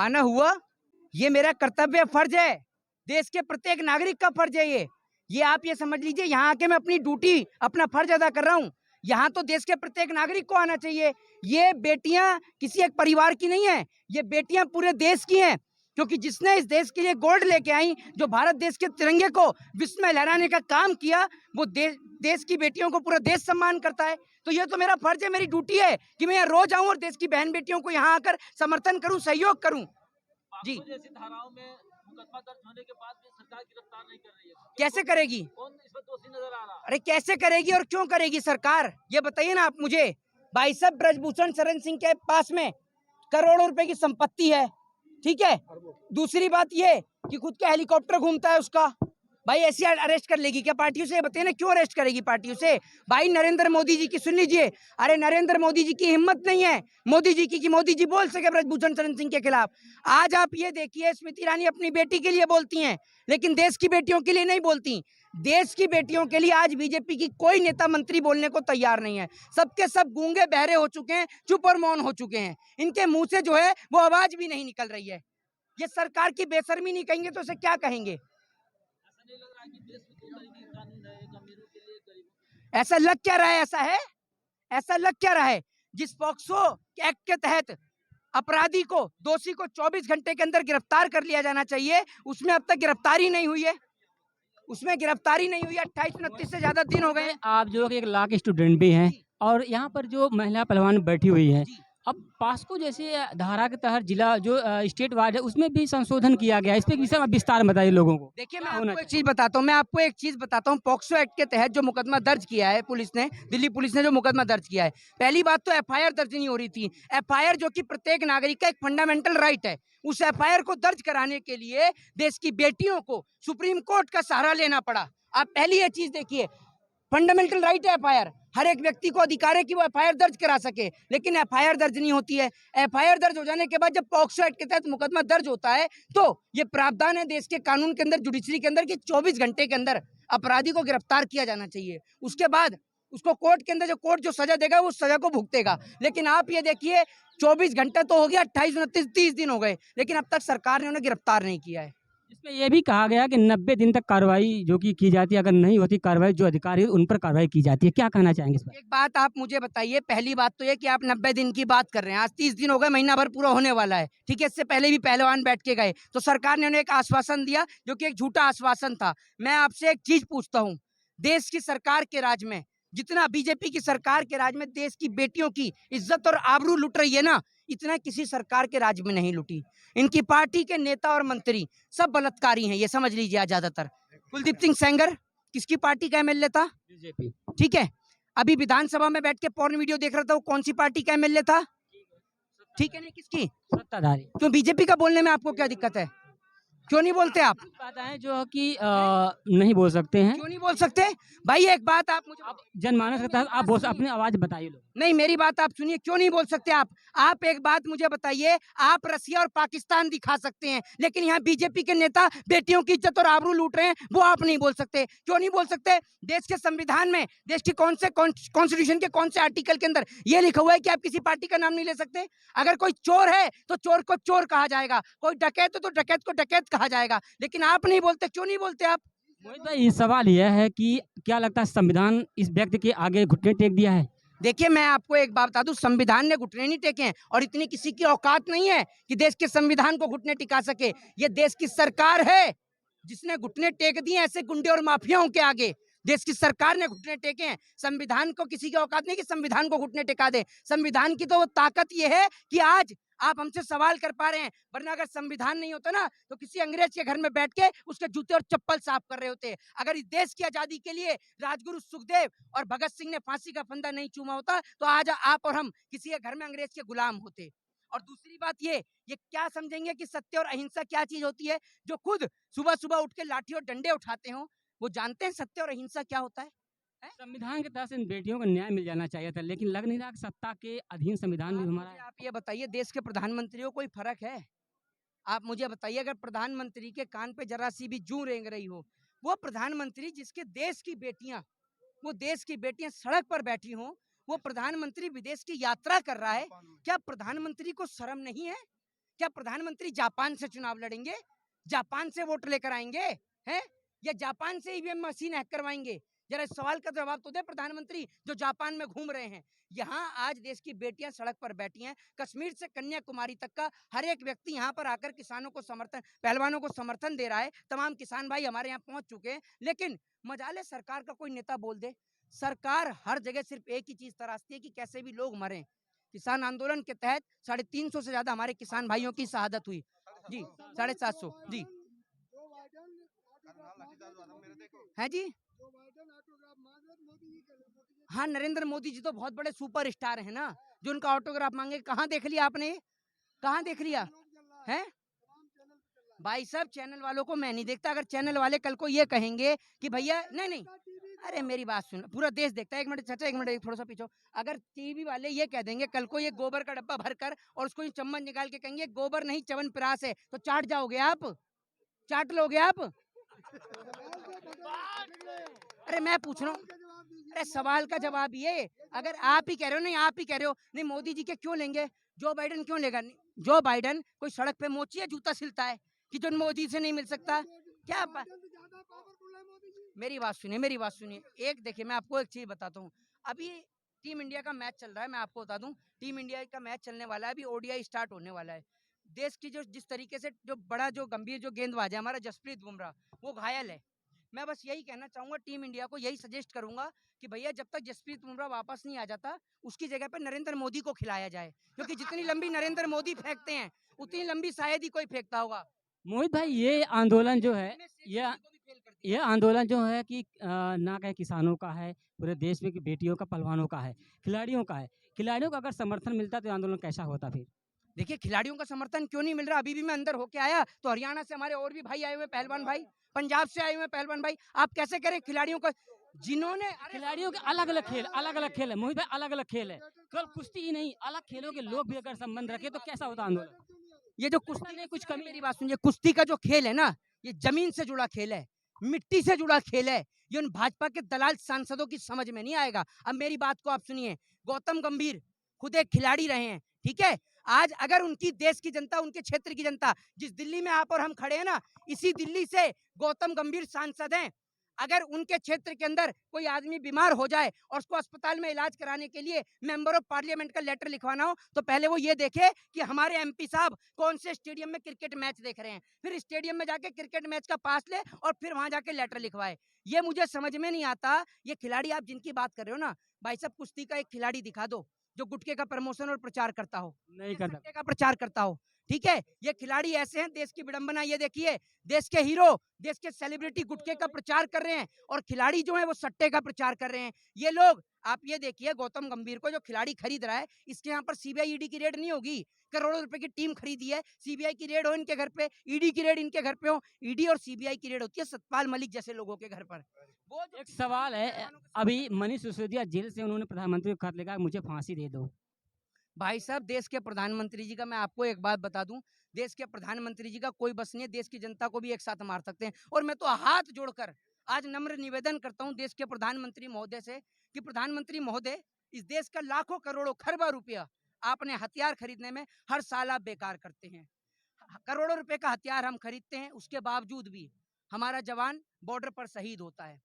आना हुआ, ये मेरा कर्तव्य फर्ज है, देश के प्रत्येक नागरिक का फर्ज है ये आप ये समझ लीजिए, यहाँ आके मैं अपनी ड्यूटी, अपना फर्ज अदा कर रहा हूँ। यहाँ तो देश के प्रत्येक नागरिक को आना चाहिए। ये बेटियां किसी एक परिवार की नहीं है, ये बेटियां पूरे देश की हैं, क्योंकि जिसने इस देश के लिए गोल्ड लेके आई, जो भारत देश के तिरंगे को विश्व में लहराने का काम किया, वो देश की बेटियों को पूरा देश सम्मान करता है। तो ये तो मेरा फर्ज है, मेरी ड्यूटी है कि मैं यहाँ रोज आऊं और देश की बहन बेटियों को यहाँ आकर समर्थन करूं, सहयोग करूं। जी, जैसी धाराओं में मुकदमा दर्ज होने के बाद भी सरकार गिरफ्तार नहीं कर रही है, कैसे करेगी? कौन इसमें दोषी नजर आ रहा है? अरे कैसे करेगी और क्यों करेगी सरकार, ये बताइए ना आप मुझे। भाई साहब, ब्रजभूषण शरण सिंह के पास में करोड़ों रुपए की संपत्ति है, ठीक है। दूसरी बात ये कि खुद का हेलीकॉप्टर घूमता है उसका। भाई ऐसे अरेस्ट कर लेगी क्या पार्टियों से? बताइए ना, क्यों अरेस्ट करेगी पार्टियों से? भाई नरेंद्र मोदी जी की सुन लीजिए, अरे नरेंद्र मोदी जी की हिम्मत नहीं है मोदी जी की कि मोदी जी बोल सके ब्रजभूषण शरण सिंह के खिलाफ। आज आप ये देखिए, स्मृति ईरानी अपनी बेटी के लिए बोलती हैं, लेकिन देश की बेटियों के लिए नहीं बोलती। देश की बेटियों के लिए आज बीजेपी की कोई नेता मंत्री बोलने को तैयार नहीं है। सबके सब गूंगे बहरे हो चुके हैं, चुप और मौन हो चुके हैं। इनके मुंह से जो है वो आवाज भी नहीं निकल रही है। ये सरकार की बेशर्मी नहीं कहेंगे तो इसे क्या कहेंगे? ऐसा लग क्या रहा है? ऐसा लग क्या रहा है? जिस पॉक्सो एक्ट के तहत अपराधी को, दोषी को 24 घंटे के अंदर गिरफ्तार कर लिया जाना चाहिए, उसमें अब तक गिरफ्तारी नहीं हुई है। 28-29 से ज्यादा दिन हो गए। आप जो एक लॉ के स्टूडेंट भी हैं और यहाँ पर जो महिला पहलवान बैठी हुई है, अब पास्को जैसे धारा के तहत जिला जो स्टेट वाइड है उसमें भी संशोधन किया गया है, इस पे विषय में विस्तार बताइए लोगों को। देखिए, मैं आपको एक चीज बताता हूँ, पॉक्सो एक्ट के तहत जो मुकदमा दर्ज किया है पुलिस ने, दिल्ली पुलिस ने जो मुकदमा दर्ज किया है, पहली बात तो एफआईआर दर्ज नहीं हो रही थी। एफआईआर जो कि प्रत्येक नागरिक का एक फंडामेंटल राइट है, उस एफआईआर को दर्ज कराने के लिए देश की बेटियों को सुप्रीम कोर्ट का सहारा लेना पड़ा। आप पहली ये चीज देखिए, फंडामेंटल राइट है एफआईआर, हर एक व्यक्ति को अधिकार है कि वो एफआईआर दर्ज करा सके, लेकिन एफआईआर दर्ज नहीं होती है। एफआईआर दर्ज हो जाने के बाद जब पॉक्सो एक्ट के तहत मुकदमा दर्ज होता है, तो ये प्रावधान है देश के कानून के अंदर, जुडिशरी के अंदर, कि 24 घंटे के अंदर अपराधी को गिरफ्तार किया जाना चाहिए। उसके बाद उसको कोर्ट के अंदर, जो कोर्ट जो सजा देगा वो सजा को भुगतेगा। लेकिन आप ये देखिए, 24 घंटे तो हो गया, 28, 29, 30 दिन हो गए, लेकिन अब तक सरकार ने उन्हें गिरफ्तार नहीं किया है। इसमें यह भी कहा गया कि 90 दिन तक कार्रवाई जो कि की जाती है, अगर नहीं होती कार्रवाई, जो अधिकारी उन पर कार्रवाई की जाती है। क्या कहना चाहेंगे इस पर? एक बात आप मुझे बताइए, पहली बात तो ये कि आप 90 दिन की बात कर रहे हैं, आज 30 दिन हो गए, महीना भर पूरा होने वाला है, ठीक है। इससे पहले भी पहलवान बैठ के गए, तो सरकार ने उन्हें एक आश्वासन दिया जो कि एक झूठा आश्वासन था। मैं आपसे एक चीज पूछता हूँ, देश की सरकार के राज में, जितना बीजेपी की सरकार के राज में देश की बेटियों की इज्जत और आबरू लुट रही है ना, इतना किसी सरकार के राज में नहीं लुटी। इनकी पार्टी के नेता और मंत्री सब बलात्कारी हैं, ये समझ लीजिए। ज्यादातर कुलदीप सिंह सेंगर किसकी पार्टी का एमएलए था? बीजेपी। ठीक है। अभी विधानसभा में बैठ के पोर्न वीडियो देख रहा था, वो कौन सी पार्टी का एमएलए था? ठीक है, नहीं किसकी? सत्ताधारी। क्यों बीजेपी का बोलने में आपको क्या दिक्कत है? क्यों नहीं बोलते आप? बात है जो कि नहीं बोल सकते हैं। क्यों नहीं बोल सकते भाई? एक बात आप मुझे, जनमानस के तहत आप बोल अपनी आवाज बताइए लोग। नहीं, मेरी बात आप सुनिए, क्यों नहीं बोल सकते आप एक बात मुझे बताइए, आप रसिया और पाकिस्तान दिखा सकते हैं, लेकिन यहाँ बीजेपी के नेता बेटियों की इज्जत और आबरू लूट रहे हैं, वो आप नहीं बोल सकते। क्यों नहीं बोल सकते? देश के संविधान में, देश की कॉन्स्टिट्यूशन के कौन से आर्टिकल के अंदर ये लिखा हुआ है कि आप किसी पार्टी का नाम नहीं ले सकते? अगर कोई चोर है तो चोर को चोर कहा जाएगा, कोई डकैत है तो डकैत को डकैत कहा जाएगा, लेकिन आप नहीं बोलते। क्यों नहीं बोलते आप? मोहित भाई, ये सवाल यह है कि क्या लगता है संविधान इस व्यक्ति के आगे घुटने टेक दिया है? देखिए, मैं आपको एक बात बता दूं, संविधान ने घुटने नहीं टेके हैं, और इतनी किसी की औकात नहीं है कि देश के संविधान को घुटने टिका सके। ये देश की सरकार है जिसने घुटने टेक दिए ऐसे गुंडे और माफियाओं के आगे। देश की सरकार ने घुटने टेके हैं, संविधान को किसी की औकात नहीं कि संविधान को घुटने टिका दे। संविधान की तो वो ताकत ये है कि आज आप हमसे सवाल कर पा रहे हैं, वरना अगर संविधान नहीं होता ना, तो किसी अंग्रेज के घर में बैठ के उसके जूते और चप्पल साफ कर रहे होते। अगर इस देश की आजादी के लिए राजगुरु सुखदेव और भगत सिंह ने फांसी का फंदा नहीं चूमा होता, तो आज आप और हम किसी के घर में अंग्रेज के गुलाम होते। और दूसरी बात ये क्या समझेंगे कि सत्य और अहिंसा क्या चीज होती है? जो खुद सुबह सुबह उठ के लाठी और डंडे उठाते हो, वो जानते हैं सत्य और अहिंसा क्या होता है? संविधान के तहत इन बेटियों को न्याय मिल जाना चाहिए था, लेकिन लग नहीं रहा कि सत्ता के अधीन संविधान भी हमारा है। आप ये बताइए, देश के प्रधानमंत्री को कोई फर्क है? आप मुझे बताइए, अगर प्रधानमंत्री के कान पे जरा सी भी जूं रेंग रही हो, वो प्रधानमंत्री जिसके देश की बेटियां सड़क पर बैठी हों, वो प्रधानमंत्री विदेश की यात्रा कर रहा है, क्या प्रधानमंत्री को शर्म नहीं है? क्या प्रधानमंत्री जापान से चुनाव लड़ेंगे? जापान से वोट लेकर आएंगे हैं? या जापान से ईवीएम मशीन हैक करवाएंगे? जरा इस सवाल का जवाब तो दे प्रधानमंत्री, जो जापान में घूम रहे हैं। यहाँ आज देश की बेटियां सड़क पर बैठी हैं, कश्मीर से कन्याकुमारी तक का हर एक व्यक्ति यहाँ पर आकर किसानों को समर्थन, पहलवानों को समर्थन दे रहा है। तमाम किसान भाई हमारे यहाँ पहुंच चुके हैं, लेकिन मजाले सरकार का कोई नेता बोल दे। सरकार हर जगह सिर्फ एक ही चीज तराशती है कि कैसे भी लोग मरें। किसान आंदोलन के तहत 350 से ज्यादा हमारे किसान भाइयों की शहादत हुई जी, 750 जी है जी। हाँ, नरेंद्र मोदी जी तो बहुत बड़े सुपर स्टार है ना, जो उनका ऑटोग्राफ मांगे। कहाँ देख लिया आपने? कहाँ देख लिया है? भाई साहब, चैनल वालों को मैं नहीं देखता। अगर चैनल वाले कल को ये कहेंगे कि भैया नहीं नहीं, अरे मेरी बात सुन, पूरा देश देखता है। एक मिनट चाचा, एक मिनट थोड़ा सा पीछे। अगर टीवी वाले ये कह देंगे कल को ये गोबर का डब्बा भरकर और उसको चम्मच निकाल के कहेंगे गोबर नहीं च्यवनप्राश है, तो चाट जाओगे आप? चाट लोगे आप? अरे मैं पूछ रहा हूँ, अरे सवाल का जवाब ये, अगर आप ही कह रहे हो, नहीं आप ही कह रहे हो, नहीं मोदी जी के क्यों लेंगे, जो बाइडन क्यों लेगा? जो बाइडन कोई सड़क पे मोची या जूता सिलता है कि जो मोदी से नहीं मिल सकता? क्या मेरी बात सुनिए, मेरी बात सुनिए। एक देखिए, मैं आपको एक चीज बताता हूँ। अभी टीम इंडिया का मैच चल रहा है, मैं आपको बता दूं, टीम इंडिया का मैच चलने वाला है, अभी ओडीआई स्टार्ट होने वाला है। देश की जो जिस तरीके से जो बड़ा जो गंभीर जो गेंदबाज है हमारा जसप्रीत बुमराह, वो घायल है। मैं बस यही कहना चाहूंगा, टीम इंडिया को यही सजेस्ट करूंगा कि भैया जब तक जसप्रीत बुमराह वापस नहीं आ जाता, उसकी जगह पर नरेंद्र मोदी को खिलाया जाए, क्योंकि जितनी लंबी नरेंद्र मोदी फेंकते हैं उतनी लंबी शायद ही कोई फेंकता होगा। मोहित भाई, ये आंदोलन जो है, ये आंदोलन जो है कि ना कहे किसानों का है, पूरे देश में की बेटियों का, पहलवानों का है, खिलाड़ियों का है। खिलाड़ियों का अगर समर्थन मिलता तो आंदोलन कैसा होता फिर? देखिए, खिलाड़ियों का समर्थन क्यों नहीं मिल रहा? अभी भी मैं अंदर होके आया तो हरियाणा से हमारे और भी भाई आए हुए पहलवान भाई, पंजाब से आए हुए पहलवान भाई। आप कैसे करें खिलाड़ियों का, जिन्होंने खिलाड़ियों के अलग अलग खेल, अलग अलग खेल है मोहित भाई, अलग अलग खेल है। केवल कुश्ती ही नहीं, अलग खेलों के लोग भी अगर संबंध रखे तो कैसा होता आंदोलन? ये जो कुश्ती नहीं, कुछ कमी, मेरी बात सुनिए, कुश्ती का जो खेल है ना, ये जमीन से जुड़ा खेल है, मिट्टी से जुड़ा खेल है। ये उन भाजपा के दलाल सांसदों की समझ में नहीं आएगा। अब मेरी बात को आप सुनिए, गौतम गंभीर खुद एक खिलाड़ी रहे हैं, ठीक है? आज अगर उनकी देश की जनता, उनके क्षेत्र की जनता, जिस दिल्ली में आप और हम खड़े हैं ना, इसी दिल्ली से गौतम गंभीर सांसद हैं। अगर उनके क्षेत्र के अंदर कोई आदमी बीमार हो जाए और उसको अस्पताल में इलाज कराने के लिए मेंबर ऑफ पार्लियामेंट का लेटर लिखवाना हो, तो पहले वो ये देखे कि हमारे एमपी साहब कौन से स्टेडियम में क्रिकेट मैच देख रहे हैं, फिर स्टेडियम में जाके क्रिकेट मैच का पास ले और फिर वहां जाके लेटर लिखवाए। ये मुझे समझ में नहीं आता। ये खिलाड़ी आप जिनकी बात कर रहे हो ना, भाई साहब, कुश्ती का एक खिलाड़ी दिखा दो जो गुटके का प्रमोशन और प्रचार करता हो, नहीं करता का प्रचार करता हो, ठीक है? ये खिलाड़ी ऐसे हैं, देश की विडंबना। ये देखिए, देश के हीरो, देश के सेलिब्रिटी गुटके का प्रचार कर रहे हैं और खिलाड़ी जो है वो सट्टे का प्रचार कर रहे हैं। ये लोग, आप ये देखिए, गौतम गंभीर को जो खिलाड़ी खरीद रहा है, इसके यहाँ पर सीबीआई ईडी की रेड नहीं होगी। करोड़ों रुपए की टीम खरीदी है, सीबीआई की रेड हो इनके घर पे, ईडी की रेड इनके घर पे हो। ईडी और सीबीआई की रेड होती है सतपाल मलिक जैसे लोगों के घर पर। वो एक सवाल है, अभी मनीष सिसोदिया जेल से उन्होंने प्रधानमंत्री को खत लिखा, मुझे फांसी दे दो। भाई साहब, देश के प्रधानमंत्री जी का मैं आपको एक बात बता दूं, देश के प्रधानमंत्री जी का कोई बस नहीं है, देश की जनता को भी एक साथ मार सकते हैं। और मैं तो हाथ जोड़कर आज नम्र निवेदन करता हूं देश के प्रधानमंत्री महोदय से कि प्रधानमंत्री महोदय, इस देश का लाखों करोड़ों खरबों रुपया आपने हथियार खरीदने में हर साल आप बेकार करते हैं। करोड़ों रुपए का हथियार हम खरीदते हैं, उसके बावजूद भी हमारा जवान बॉर्डर पर शहीद होता है।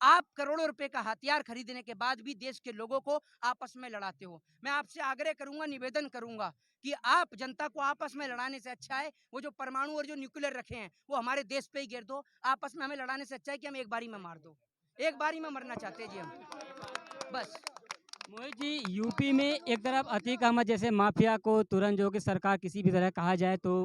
आप करोड़ों रुपए का हथियार खरीदने के बाद भी देश के लोगों को आपस में लड़ाते हो। मैं आपसे आग्रह करूंगा, निवेदन करूंगा कि आप जनता को आपस में लड़ाने से अच्छा है वो जो परमाणु और जो न्यूक्लियर रखे हैं वो हमारे देश पे ही गिर दो। आपस में हमें लड़ाने से अच्छा है कि हम एक बारी में मार दो। एक बारी में मरना चाहते हैं जी हम, बस। मोहित जी, यूपी में एक तरफ अतीक अहमद जैसे माफिया को तुरंत जो कि सरकार किसी भी तरह कहा जाए तो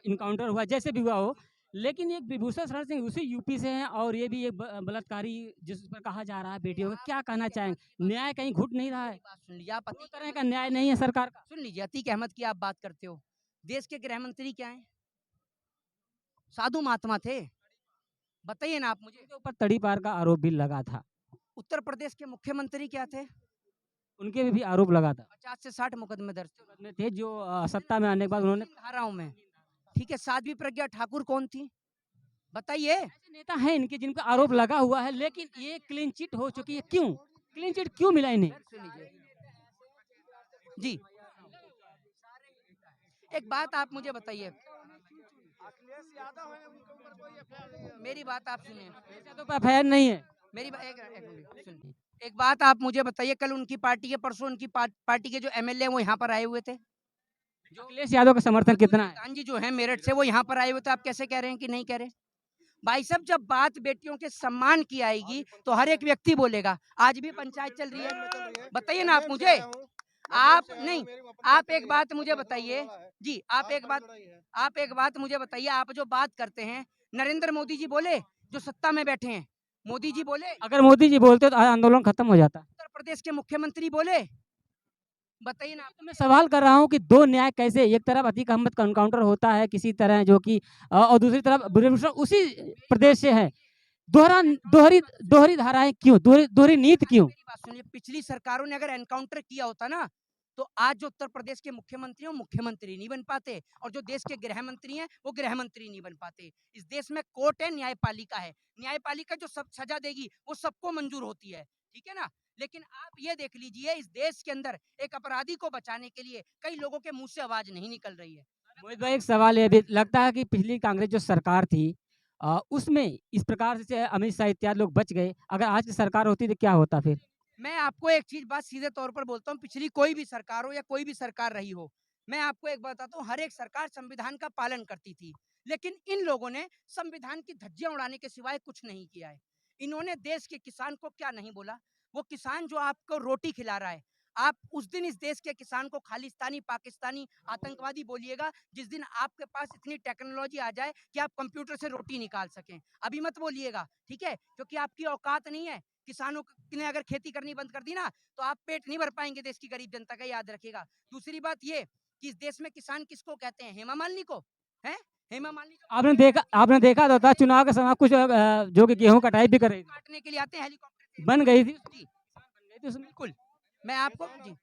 इनकाउंटर हुआ, जैसे भी हुआ हो, लेकिन एक विभूषण शरण सिंह उसी यूपी से हैं और ये भी एक बलात्कारी जिस पर कहा जा रहा है बेटियों का, क्या कहना चाहेंगे? न्याय कहीं घुट नहीं रहा है? बात सुन लीजिए आप, कोई तरह का न्याय नहीं है सरकार का। सुन लीजिए, अतीक अहमद की आप बात करते हो, देश के गृह मंत्री क्या है? साधु महात्मा थे, बताइए ना आप मुझे। उनके ऊपर तड़ीपार का आरोप भी लगा था। उत्तर प्रदेश के मुख्यमंत्री क्या थे? उनके भी आरोप लगा था। 50 से 60 मुकदमे दर्ज में थे जो सत्ता में आने के बाद उन्होंने धाराओं में, ठीक है? साध्वी प्रज्ञा ठाकुर कौन थी, बताइए? ऐसे नेता हैं इनके जिन पर आरोप लगा हुआ है, लेकिन ये क्लीन चिट हो चुकी है। क्यों क्लीन चिट क्यों मिला इन्हें? सुन लीजिए जी, एक बात आप मुझे बताइए, मेरी बात आप सुनिए, तो एफआईआर नहीं है। मेरी एक मिनट सुनिए, एक बात आप मुझे बताइए, कल उनकी पार्टी के, परसों उनकी पार्टी के जो एमएलए हैं वो यहाँ पर आए हुए थे, अखिलेश यादव का समर्थन कितना है? प्रधान जी जो है मेरठ से, वो यहाँ पर आए हुए थे, आप कैसे कह रहे हैं कि नहीं कह रहे? भाई साहब, जब बात बेटियों के सम्मान की आएगी तो हर एक व्यक्ति बोलेगा। आज भी पंचायत चल रही है, बताइए ना आप मुझे। आप नहीं, आप एक बात मुझे बताइए जी, आप एक बात मुझे बताइए, आप जो बात करते हैं, नरेंद्र मोदी जी बोले जो सत्ता में बैठे हैं, मोदी जी बोले, अगर मोदी जी बोलते तो आज आंदोलन खत्म हो जाता। उत्तर प्रदेश के मुख्यमंत्री बोले, बताइए ना। तो मैं सवाल कर रहा हूँ कि दो न्याय कैसे, एक तरफ अतीक अहमद का एनकाउंटर होता है किसी तरह जो कि और दूसरी तरफ ब्रजेश उसी प्रदेश से है, दोहरा दोहरी दोहरी धाराएं क्यों, दोहरी दोहरी नीति क्यों? मेरी बात सुनिए, पिछली सरकारों ने अगर एनकाउंटर किया होता ना, तो आज जो उत्तर प्रदेश के मुख्यमंत्री हैं वो मुख्यमंत्री नहीं बन पाते, और जो देश के गृह मंत्री हैं वो गृह मंत्री नहीं बन पाते। इस देश में कोर्ट है, न्यायपालिका है, न्यायपालिका जो सब सजा देगी वो सबको मंजूर होती है, ठीक है ना। लेकिन आप ये देख लीजिए, इस देश के अंदर एक अपराधी को बचाने के लिए कई लोगों के मुंह से आवाज नहीं निकल रही है। मोहित भाई, एक सवाल है, अभी लगता है कि पिछली कांग्रेस जो सरकार थी उसमें इस प्रकार से अमित शाह इत्यादि लोग बच गए, अगर आज की सरकार होती तो क्या होता फिर? मैं आपको एक चीज बात सीधे तौर पर बोलता हूँ, पिछली कोई भी सरकार हो या कोई भी सरकार रही हो, मैं आपको एक बताता हूँ, हर एक सरकार संविधान का पालन करती थी, लेकिन इन लोगों ने संविधान की धज्जियां उड़ाने के सिवाय कुछ नहीं किया है। इन्होंने देश के किसान को क्या नहीं बोला? वो किसान जो आपको रोटी खिला रहा है, आप उस दिन इस देश के किसान को खालिस्तानी, पाकिस्तानी, आतंकवादी बोलिएगा जिस दिन आपके पास इतनी टेक्नोलॉजी आ जाए कि आप कंप्यूटर से रोटी निकाल सकें। अभी मत बोलिएगा, ठीक है, क्योंकि आपकी औकात नहीं है। किसानों ने अगर खेती करनी बंद कर दी ना, तो आप पेट नहीं भर पाएंगे देश की गरीब जनता का, याद रखिएगा। दूसरी बात ये कि इस देश में किसान किसको कहते हैं? हेमा मालिनी को, है? हेमा मालिनी आपने देखा तो था चुनाव के समय कुछ जो कि गेहूं कटाई भी कर रही थी, काटने के लिए आते हैं हेलीकॉप्टर से। बन गई थी जी, बिल्कुल। मैं आपको जी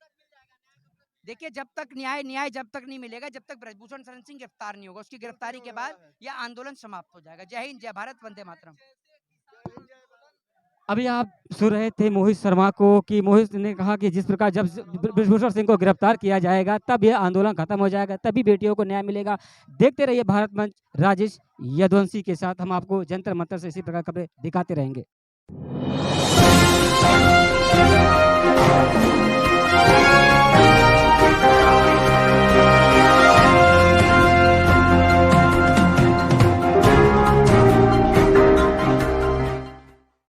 देखिए, जब तक न्याय जब तक नहीं मिलेगा, जब तक ब्रजभूषण शरण सिंह गिरफ्तार नहीं होगा, उसकी गिरफ्तारी के बाद यह आंदोलन समाप्त हो जाएगा। जय हिंद, जय भारत, वंदे मातरम। अभी आप सुन रहे थे मोहित शर्मा को कि मोहित ने कहा कि जिस प्रकार जब ब्रजभूषण सिंह को गिरफ्तार किया जाएगा तब यह आंदोलन खत्म हो जाएगा, तभी बेटियों को न्याय मिलेगा। देखते रहिए भारत मंच, राजेश यदुवंशी के साथ हम आपको जंतर मंतर से इसी प्रकार खबरें दिखाते रहेंगे।